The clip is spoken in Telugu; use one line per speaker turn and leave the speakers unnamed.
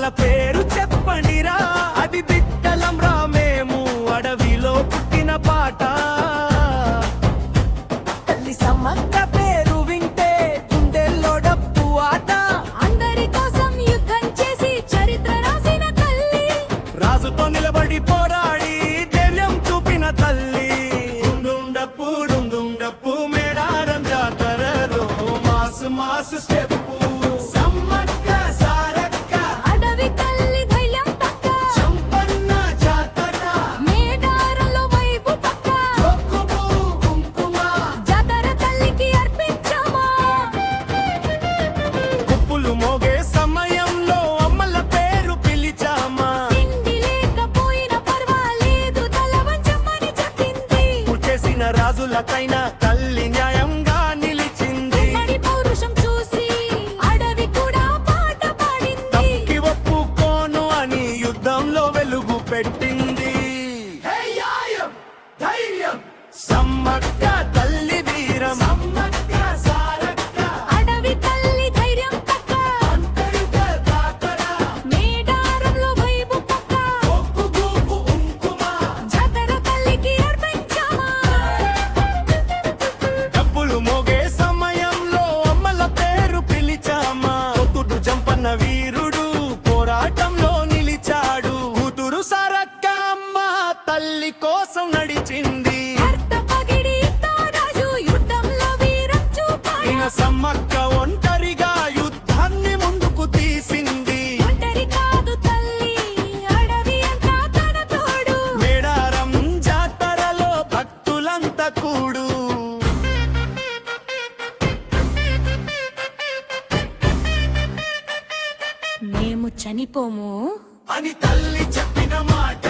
అమ్మల పేరు చెప్పండిరా, అది బిడ్డలం రా మేము, అడవిలో పుట్టిన పాట. తల్లి సమ్మక్క పేరు వింటే గుండెల్లో డప్పు ఆట.
అందరి కోసం యుద్ధం చేసి చరిత్ర రాసిన తల్లి,
రాజుతో నిలబడి పోరాడి ధైర్యం చూపిన తల్లి. డుండుండప్పు డుండుండప్పు మేడారం జాతరలో mass mass step. Sammakka Sarakka
అడవి తల్లి ధైర్యం పక్క,
చంపన్న జాతర
మేడారంలో వైపు పక్క,
చొక్కుపు కుంకుమ
జాతర తల్లికి అర్పించమా.
కుప్పులు మోగే సమయంలో అమ్మల పేరు పిలిచామా.
తిండి లేకపోయినా పర్వాలేదు తల వంచమని చెప్పింది.
పుట్టేసిన రాజులకైనా తల్లి న్యాయంగా నిలిచింది.
నడి పౌరుషం చూసి అడవి కూడా పాట పాడింది.
తప్పుకి ఒప్పుకోను అని యుద్ధంలో వెలుగు పెట్టింది. సమ్మక్క తల్లి వీరం, సమ్మక్క సారక్క
అడవి తల్లి ధైర్యం పక్క,
అంతరిత జాతర
మేడారంలో వైపు పక్క,
ఒక్కుగూపు కుంకుమ.
జాతర తల్లికి అర్పించమా.
డప్పులు మోగే సమయంలో అమ్మల పేరు పిలిచామా. పొత్తుడు జంపన్న వీరుడు పోరాటంలో నిలిచాడు. కూతురు సారక్క అమ్మ తల్లి కోసం నడిచింది.
భర్త పగిడితో రాజు యుద్ధంలో వీరం చూపాడు.
ఇక సమ్మక్క ఒంటరిగా యుద్ధాన్ని ముందుకు తీసింది.
ఒంటరి కాదు తల్లి, అడవి అంతా తన తోడు.
మేడారం జాతరలో భక్తులంతా కూడు.
మేము చనిపోము,
అని తల్లి చెప్పిన మాట